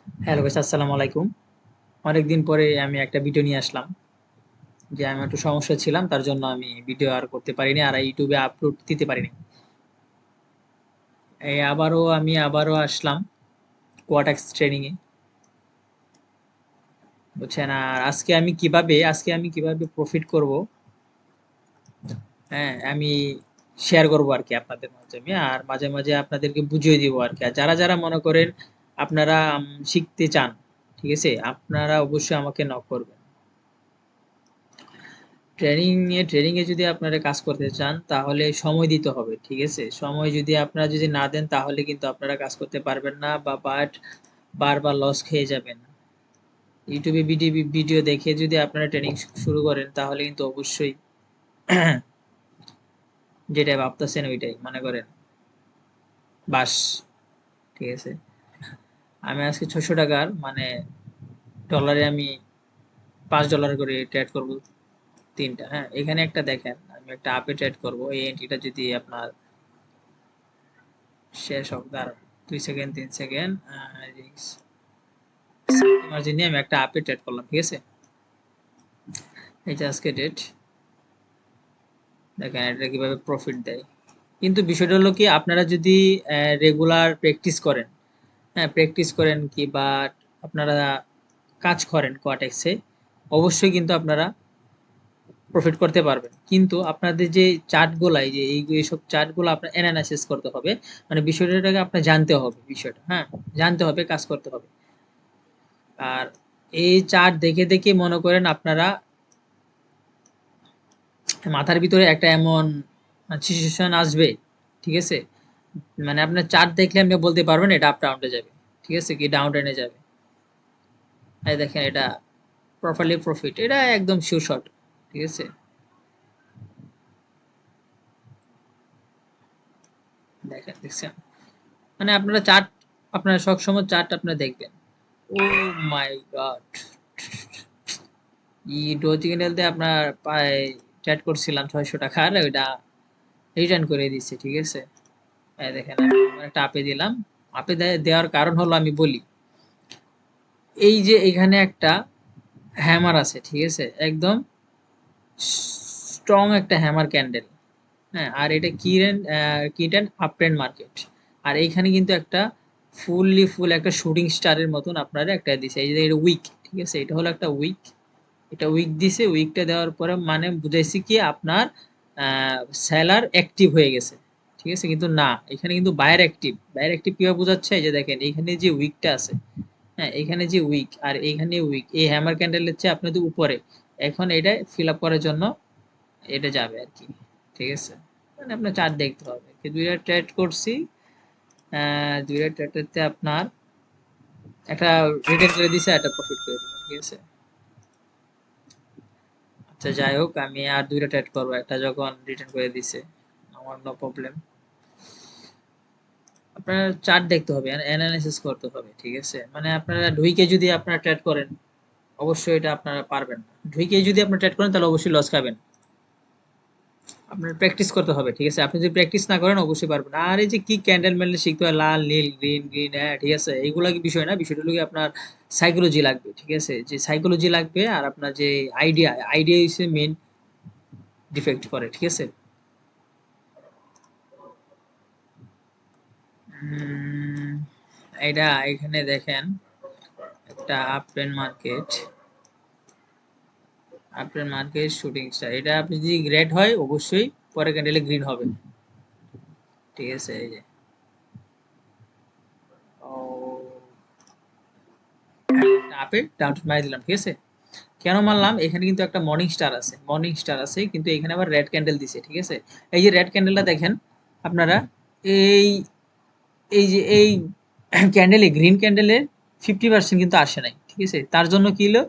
Hello guys, আসসালামু আলাইকুম। অনেকদিন পরে আমি একটা ভিডিও নিয়ে আসলাম। যে আমি একটু সমস্যায় ছিলাম, তার জন্য আমি ভিডিও আর করতে পারিনি আর ইউটিউবে আপলোড দিতে পারিনি। আমি আবারও আসলাম কোয়াটাক্স ট্রেনিং এ, বুঝছেন? আর আজকে আমি কিভাবে প্রফিট করব, হ্যাঁ, আমি শেয়ার করব আর কি আপনাদের মাঝে। আমি আর মাঝে মাঝে আপনাদেরকে বুঝিয়ে দিব আর কি। আর যারা মনে করেন আপনারা শিখতে চান, ঠিক আছে, আপনারা অবশ্যই আমাকে নক করবেন। ট্রেনিং এ যদি আপনারা কাজ করতে চান তাহলে সময় দিতে হবে, ঠিক আছে? সময় যদি আপনারা যদি না দেন তাহলে কিন্তু আপনারা কাজ করতে পারবেন না, বা বারবার লস খেয়ে যাবেন। ইউটিউবে ভিডিও দেখে যদি আপনারা ট্রেনিং শুরু করেন তাহলে কিন্তু অবশ্যই যেটা ভাবতেছেন ওইটাই মনে করেন বাস, ঠিক আছে? আমি আজকে 600 টাকার মানে ডলারে আমি $5 করে ট্রেড করব তিনটা। হ্যাঁ, এখানে একটা দেখেন, আমি একটা আপে ট্রেড করব। এই এন্ট্রিটা যদি আপনার শেষ হোক, দাঁড়ান 2 সেকেন্ড 3 সেকেন্ড, মার্জিন নিয়ে আমি একটা আপে ট্রেড করলাম, ঠিক আছে? এই যে আজকে ডেট, দেখেন এটা কিভাবে প্রফিট দেয়। কিন্তু বিষয়টা হলো কি, আপনারা যদি রেগুলার প্র্যাকটিস করেন, হ্যাঁ প্র্যাকটিস করেন কি, বা আপনারা কাজ করেন কোয়াটেক্সে, অবশ্যই কিন্তু আপনারা প্রফিট করতে পারবেন। কিন্তু আপনাদের যে চার্টগুলো, এই যে এইসব চার্টগুলো আপনার অ্যানালাইসিস করতে হবে। মানে বিষয়টাকে আপনার জানতে হবে, বিষয়টা, হ্যাঁ, জানতে হবে, কাজ করতে হবে। আর এই চার্ট দেখে দেখে মনে করেন আপনারা মাথার ভিতরে একটা এমন সিচুয়েশন আসবে, ঠিক আছে? মানে আপনার চার্ট দেখলে আপনি বলতে পারবেন এটা আপ ডাউনে যাবে, ঠিক আছে, কি ডাউন টেনে যাবে। এই দেখেন এটা প্রপারলি প্রফিট, এটা একদম শিওর শট, ঠিক আছে? দেখেন, দেখছেন? মানে আপনারা চার্ট, আপনারা সবসময় চার্ট আপনারা দেখবেন। ও my god, E doji candle দিয়ে আপনার প্রায় ট্রেড করছিলাম 600 টাকার, ওইটা রিটার্ন করে দিচ্ছে, ঠিক আছে? এই দেখেন আমি আমার একটা আপে দিলাম। আপে দেওয়ার কারণ হলো, আমি বলি, এই যে এখানে একটা হ্যামার আছে, ঠিক আছে, একদম স্ট্রং একটা হ্যামার ক্যান্ডেল, হ্যাঁ। আর এটা কিটেন আপ ট্রেন্ড মার্কেট। আর এইখানে কিন্তু একটা ফুল একটা শুটিং স্টারের মতন আপনারা একটা দিছে, এই যে এটা উইক, ঠিক আছে, এটা হলো একটা উইক। এটা উইক দিছে, উইকটা দেওয়ার পরে মানে বুঝাইছি কি আপনার সেলার অ্যাক্টিভ হয়ে গেছে, ঠিক আছে? কিন্তু না, এখানে কিন্তু বায়ার অ্যাক্টিভ। বায়ার অ্যাক্টিভ কিভাবে বোঝাচ্ছে, এই যে দেখেন এখানে যে উইকটা আছে, হ্যাঁ, এখানে যে উইক আর এইখানে উইক, এই হ্যামার ক্যান্ডেলের চেয়ে আপনাদের উপরে। এখন এটা ফিল আপ করার জন্য এটা যাবে আর কি, ঠিক আছে? মানে আপনার চার্ট দেখতে হবে কি, দুইটা ট্রেড করছি, দুইটা ট্রেডেতে আপনার একটা রিটার্ন করে দিছে, একটা প্রফিট করে দিল, ঠিক আছে? আচ্ছা যাই হোক, আমি আর দুইটা ট্রেড করবো, একটা যখন রিটার্ন করে দিছে আমার নো প্রবলেম। আপনার চার্ট দেখতে হবে, অ্যানালাইসিস করতে হবে, ঠিক আছে? মানে আপনারা ঢুইকে যদি আপনারা ট্রেড করেন, অবশ্যই এটা আপনারা পারবেন না। ঢুইকে যদি আপনারা ট্রেড করেন তাহলে অবশ্যই লস খাবেন। আপনার প্র্যাকটিস করতে হবে, ঠিক আছে? আপনি যদি প্র্যাকটিস না করেন অবশ্যই পারবেন না। আর এই যে কি ক্যান্ডেল ম্যান্ডেল শিখতে হয়, লাল নীল গ্রিন গ্রিন, হ্যাঁ ঠিক আছে, এইগুলা কি বিষয় না। বিষয়টা হলো কি আপনার সাইকোলজি লাগবে, ঠিক আছে? যে সাইকোলজি লাগবে, আর আপনার যে আইডিয়া হচ্ছে মেইন ডিফেক্ট করে, ঠিক আছে? উম, এটা এখানে দেখেন একটা up trend market shooting star, এটা আপনি যদি রেড হয় অবশ্যই পরে ক্যান্ডেলে গ্রিন হবে, ঠিক আছে? এই যে ও, আপে ডাউন মারি দিলাম, ঠিক আছে? কেন মারলাম, এখানে কিন্তু একটা মর্নিং স্টার আছে, কিন্তু এখানে আবার রেড ক্যান্ডেল দিছে, ঠিক আছে? এই যে রেড ক্যান্ডেলটা দেখেন আপনারা, এই এই যে এই ক্যান্ডেলে, গ্রিন ক্যান্ডেলে 50% কিন্তু আসে নাই, ঠিক আছে? তার জন্য কি হলো,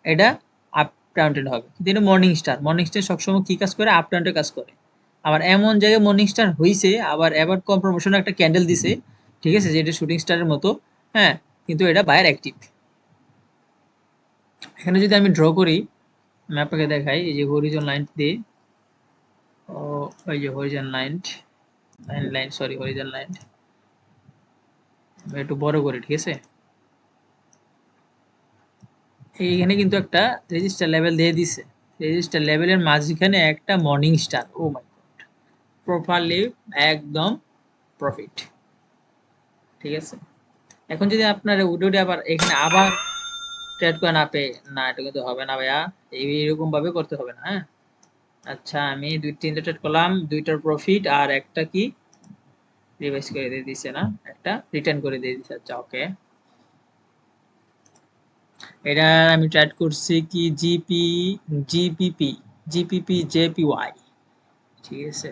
এটা আপ ট্রেন্ডেড হবে। কিন্তু এটা মর্নিং স্টার সবসময় কি কাজ করে, আপ ট্রেন্ডে কাজ করে। আবার এমন জায়গায় মর্নিং স্টার হইছে, আবার এবার কনফার্মেশন একটা ক্যান্ডেল দিছে, ঠিক আছে, যেটা শুটিং স্টারের মতো, হ্যাঁ, কিন্তু এটা বায়ার অ্যাক্টিভ। এখানে যদি আমি ড্র করি, আমি আপনাকে দেখাই, এই যে হরিজন লাইন দিয়ে, ও, ওই যে Harijan line, sorry, Harijan line একটু বড় করি, ঠিক আছে? এইখানে কিন্তু একটা রেজিস্টার লেভেল দিয়ে দিছে। রেজিস্টার লেভেলের মাঝখানে একটা morning star. O my god! Properly একদম প্রফিট। ঠিক আছে? এখন যদি আপনার উডোডি আবার এখানে আবার ট্রেড করেন আপে, না এটা কিন্তু হবে না ভাইয়া। এইরকম ভাবে করতে হবে না, হ্যাঁ? আচ্ছা আমি ২-৩ টা ট্রেড করলাম, ২ টার প্রফিট আর একটা কি রিভাইজ করে দিয়ে দিছে না? একটা রিটার্ন করে দিয়ে দিছে। আচ্ছা ওকে। এটা আমি ট্রেড করছি কি জিপিপি জিপিপি জেপিওয়াই। ঠিক আছে?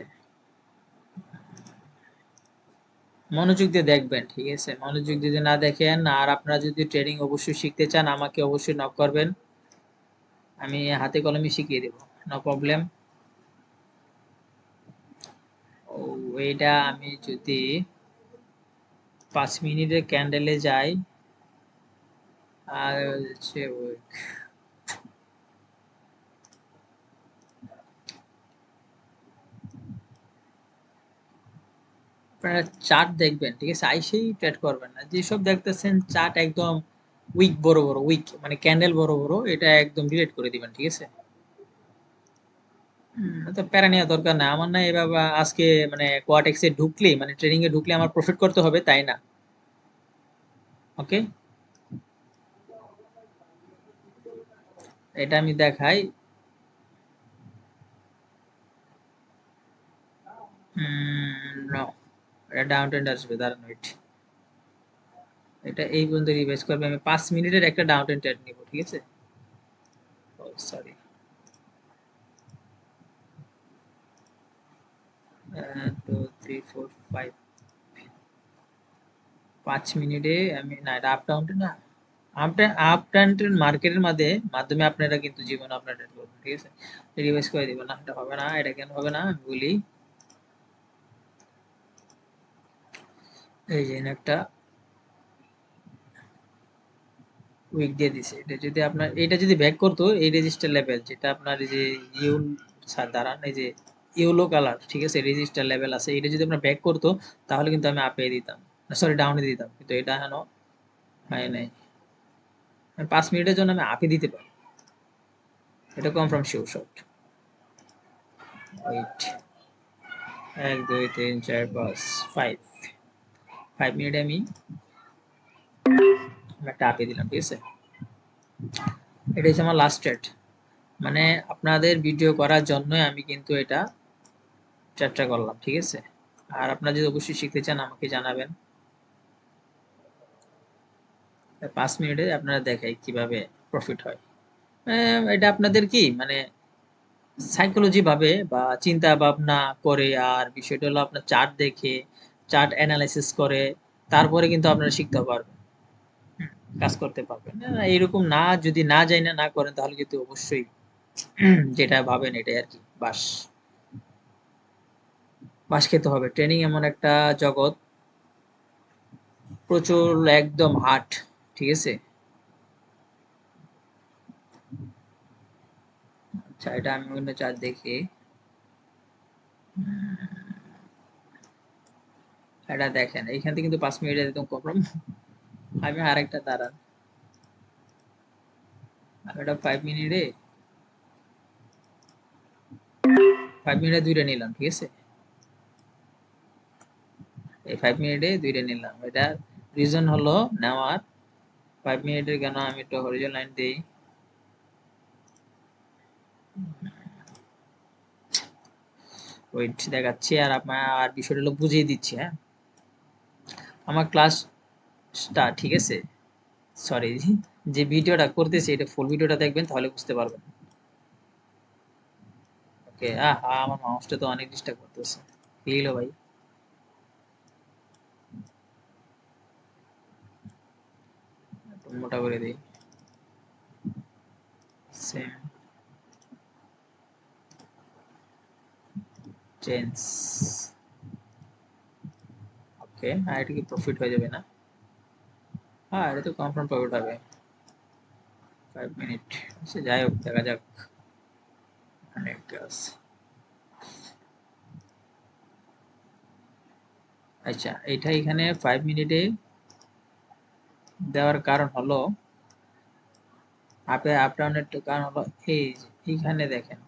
মনোযোগ দিয়ে দেখবেন, ঠিক আছে? মনোযোগ দিয়ে যদি না দেখেন আর আপনারা যদি ট্রেডিং অবশ্যই শিখতে চান আমাকে অবশ্যই নক করবেন। আমি হাতে কলমে শিখিয়ে দেব। No problem. ও এইটা আমি যদি ৫ মিনিটের ক্যান্ডেলে যাই আর হচ্ছে আপনারা চার্ট দেখবেন, ঠিক আছে? আইসেই ট্রেড করবেন না। যেসব দেখতেছেন চার্ট একদম উইক বড় বড় উইক মানে ক্যান্ডেল বড় বড়, এটা একদম ডিলিট করে দিবেন, ঠিক আছে? তো প্যারা নেওয়ার দরকার নাই। আমার না এভাবে আজকে মানে কোয়াটেক্সে ঢুকলে মানে ট্রেডিং এ ঢুকলে আমার প্রফিট করতে হবে তাই না। ওকে? এটা আমি দেখাই। নো, এটা ডাউন ট্রেন্ড আসবে, দাঁড়ান ওয়েট। এটা এই পর্যন্ত রিভাইজ করবে। আমি ৫ মিনিটের একটা ডাউন ট্রেন্ড নিব, ঠিক আছে? ও সরি। 2 3 4 5 ৫ মিনিটে আমি না এটা আপ ডাউন না। আপ ডাউন মার্কেটের মাধ্যমে আপনারা কিন্তু জীবনে আপনার ট্রেড করবেন, ঠিক আছে? রিভাইজ করে দিবেন না, এটা হবে না। এটা কেন হবে না আমি বলি। এই যে একটা উইক দিয়ে দিছে। এটা যদি আপনার এটা যদি ব্যাক করতো এই রেজিস্টার লেভেল যেটা আপনার এই যে ইউল দাঁড়ান এই যে ইয়েলো কালার, ঠিক আছে? রেজিস্টার লেভেল আছে। এটা যদি আপনার ব্যাক করতো তাহলে কিন্তু আমি আপে দিতাম। সরি ডাউনে দিতাম। কিন্তু এটা এখনো হয় নাই। ৫ মিনিটের জন্য আমি আপে দিতে পারি। এটা কনফার্ম শিওর শট। ওয়েট ১ ২ ৩ ৪ ৫ ৫ ৫ মিনিটে আমি একটা আপে দিলাম, ঠিক আছে? এটা হচ্ছে আমার লাস্ট ট্রেড। মানে আপনাদের ভিডিও করার জন্যই আমি কিন্তু এটা ট্রেডটা করলাম, ঠিক আছে? আর আপনারা যদি অবশ্যই শিখতে চান আমাকে জানাবেন। ৫ মিনিটে আপনারা দেখাই কিভাবে প্রফিট হয়। এটা আপনাদের কি মানে সাইকোলজি ভাবে বা চিন্তা ভাবনা করে আর বিষয়টা হলো আপনার চার্ট দেখে, চার্ট অ্যানালাইসিস করে তারপরে কিন্তু আপনারা শিখতে পারবেন। হুম, কাজ করতে পারবেন। এইরকম না যদি না যাই না, না করেন তাহলে কিন্তু অবশ্যই যেটা ভাবেন এটাই আরকি। বাস, বাস খেতে হবে। ট্রেনিং এমন একটা জগৎ প্রচুর একদম হার্ড, ঠিক আছে? আচ্ছা এটা আমি অন্য চার্ট দেখি। এটা দেখেন এইখান থেকে কিন্তু ৫ মিনিট একদম কনফার্ম। আমি আরেকটা দাঁড়ান। আমি এটা ৫ মিনিটে ৫ মিনিটে ২ টা নিলাম, ঠিক আছে? এই ৫ মিনিটে ২ টা নিলাম। এটার রিজন হলো নেওয়ার ৫ মিনিটের কেন আমি একটু হরিজন লাইন দেই। ওয়েট দেখাচ্ছি আর আপনার আর বিষয়টা হলো বুঝিয়ে দিচ্ছি, হ্যাঁ? আমার ক্লাসটা ঠিক আছে? সরি যে ভিডিওটা করতেছি এটা ফুল ভিডিওটা দেখবেন তাহলে বুঝতে পারবেন। ওকে। আহা আমার মাউসটা তো অনেক ডিস্টার্ব করতেছে। কি হলো ভাই? একটু মোটা করে দিই। Same change. ওকে। আর এটা কি প্রফিট হয়ে যাবে না? হ্যাঁ এটা তো কনফার্ম প্রফিট হবে। ৫ মিনিট। আচ্ছা যাই হোক দেখা যাক। অনেক কাজ। আচ্ছা এটা এখানে ৫ মিনিটে দেওয়ার কারণ হলো আপ ডাউনের কারণ হলো এই যে এইখানে দেখেন,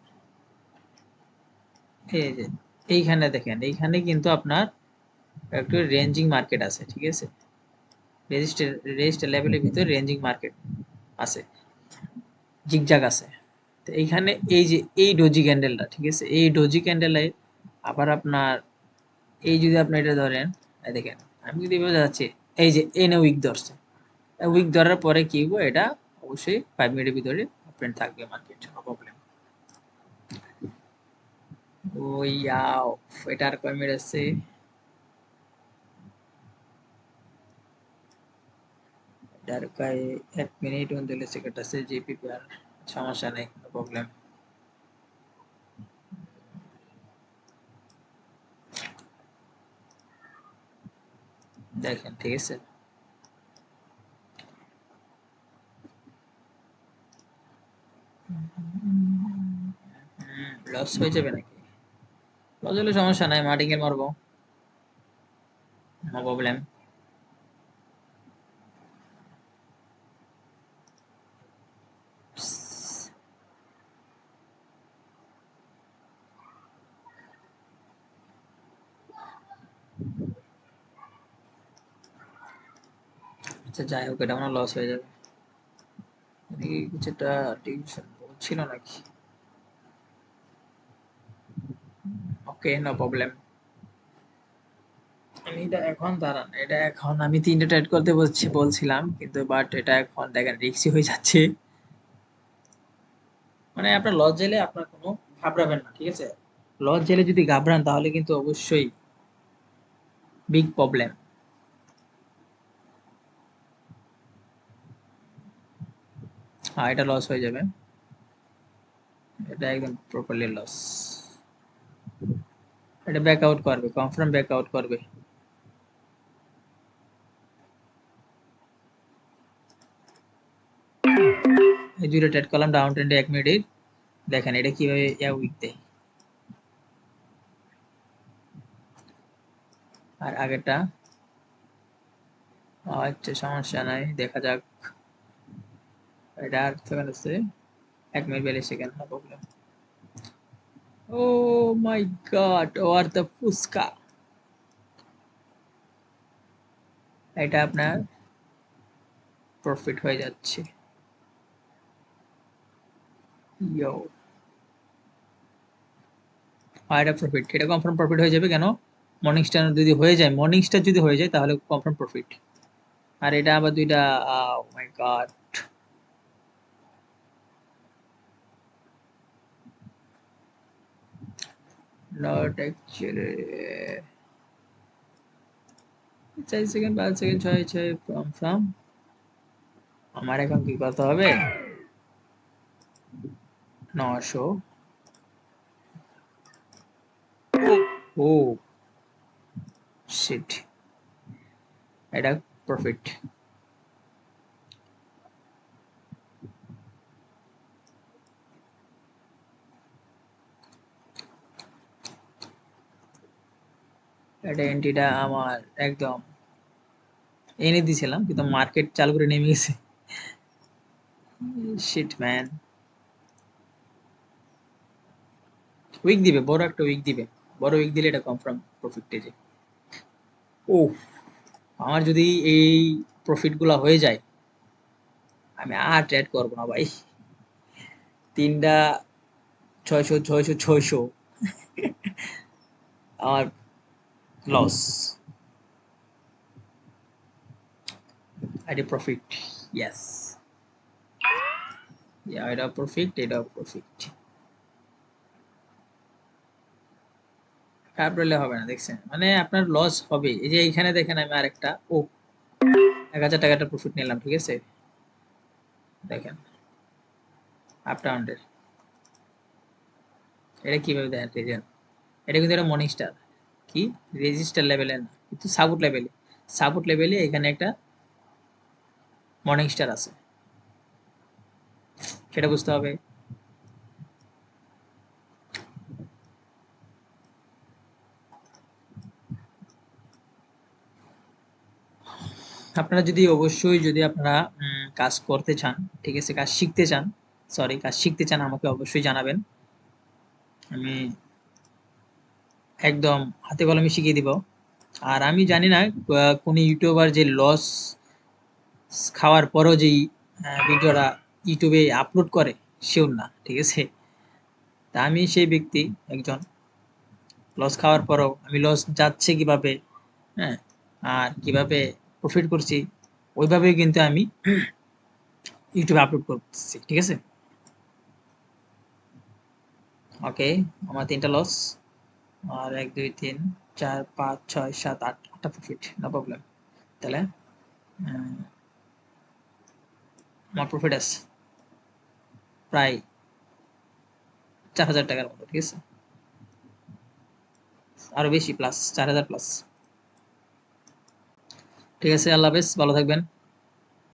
এই যে এইখানে দেখেন, এইখানে কিন্তু আপনার একটু রেঞ্জিং মার্কেট আছে, ঠিক আছে? রেজিস্টার লেভেলের ভিতরে রেঞ্জিং মার্কেট আছে, জিগজাগ আছে। তো এইখানে এই যে এই ডোজি ক্যান্ডেলটা, ঠিক আছে, এই ডোজি ক্যান্ডেলে আবার আপনার এই যদি আপনি এটা ধরেন, এই দেখেন আমি যদি এভাবে যাচ্ছি, এই যে এনে উইক ধরছে, উইক ধরার পরে কি হবে, এটা অবশ্যই 5 মিনিটের ভিতরে আপট্রেন্ড থাকবে মার্কেট, নো প্রবলেম। ও ইয়াও, এটা আর কয় মিনিট আছে? এটার প্রায় 1 মিনিট 39 সেকেন্ড আছে, জিপিপি আর সমস্যা নেই, নো প্রবলেম। দেখেন, ঠিক আছে? লস হয়ে যাবে নাকি? লস হলে সমস্যা নাই, মার্টিঙ্গেল মারবো, নো প্রবলেম। আচ্ছা যাই হোক, এটা আমার লস হয়ে যাবে। এদিকে কিছুটা টিউশন ছিল নাকি? ওকে, নো প্রবলেম। আমি এটা এখন দাঁড়ান, এটা এখন আমি 3টে ট্রেড করতে বলছিলাম, কিন্তু বাট এটা এখন দেখেন রিস্কি হয়ে যাচ্ছে। মানে আপনার লস জেলে আপনার কোনো ঘাবড়াবেন না, ঠিক আছে? লস জেলে যদি ঘাবড়ান তাহলে কিন্তু অবশ্যই বিগ প্রবলেম। হ্যাঁ, এটা লস হয়ে যাবে, এটা একদম প্রপারলি লস। এটা ব্যাক আউট করবে, কনফার্ম ব্যাক আউট করবে। এই দুইটা ট্রেড করলাম ডাউন ট্রেন্ডে 1 মিনিট, দেখেন এটা কিভাবে উইক দেয়। আর আগেরটা, আচ্ছা সমস্যা নাই, দেখা যাক। এটা আর সেকেন্ড আছে, 1 minute 42 second, no problem. Oh my god, where the phuchka. এটা আপনার প্রফিট হয়ে যাচ্ছে। ইয়ো, আর এটা প্রফিট, এটা কনফার্ম প্রফিট হয়ে যাবে। কেন? মর্নিং স্টার যদি হয়ে যায়, মর্নিং স্টার যদি হয়ে যায় তাহলে কনফার্ম প্রফিট। আর এটা আবার দুইটা, oh my god, not actually. 4 second 5 second 6 6 confirm. আমার এখন কি করতে হবে? 900। ও শিট, এটা প্রফিট। এটা এন্ট্রিটা আমার একদম এনে দিয়েছিলাম, কিন্তু মার্কেট চালু করে নেমে গেছে। Shit man. উইক দিবে, বড় একটা উইক দিবে, বড় উইক দিলে এটা কনফার্ম প্রফিটে যে। ও, আমার যদি এই প্রফিট গুলা হয়ে যায়, আমি আর ট্রেড করবো না ভাই। 3টা 600 600 600, আমার লস। এটা প্রফিট, ইয়েস, এটা প্রফিট, এটা প্রফিট। খারাপ রইলে হবে না, দেখছেন? মানে আপনার লস হবে। এই যে এইখানে দেখেন আমি আরেকটা, ও 1000 টাকাটা প্রফিট নিলাম, ঠিক আছে? দেখেন আপ ডাউনের, এটা কিভাবে দেখেন রিজন? এটা কিন্তু একটা মর্নিং স্টার, কি রেজিস্টার লেভেলে না, কিন্তু সাপোর্ট লেভেলে। সাপোর্ট লেভেলে এখানে একটা মর্নিং স্টার আছে, সেটা বুঝতে হবে। আপনারা যদি অবশ্যই যদি আপনারা কাজ করতে চান, ঠিক আছে, কাজ শিখতে চান, কাজ শিখতে চান, আমাকে অবশ্যই জানাবেন। আমি একদম হাতে কলমে শিখিয়ে দিব। আর আমি জানি না কোন ইউটিউবার যে লস খাওয়ার পরও যেই ভিডিওটা ইউটিউবে আপলোড করে, শিওর না, ঠিক আছে। তা আমি সেই ব্যক্তি একজন, লস খাওয়ার পরও আমি লস যাচ্ছে কিভাবে, হ্যাঁ, আর কিভাবে প্রফিট করছি, ওইভাবেই কিন্তু আমি ইউটিউবে আপলোড করতেছি, ঠিক আছে। ওকে, আমার ৩টা লস, আর ১ ২ ৩ ৪ ৫ ৬ ৭ ৮ ৮টা প্রফিট, নো প্রবলেম। তাহলে আমার প্রফিট আছে প্রায় ৪,০০০ টাকার মতো, ঠিক আছে, আরো বেশি প্লাস ৪,০০০ প্লাস। ঠিক আছে, আল্লাহ হাফেজ, ভালো থাকবেন।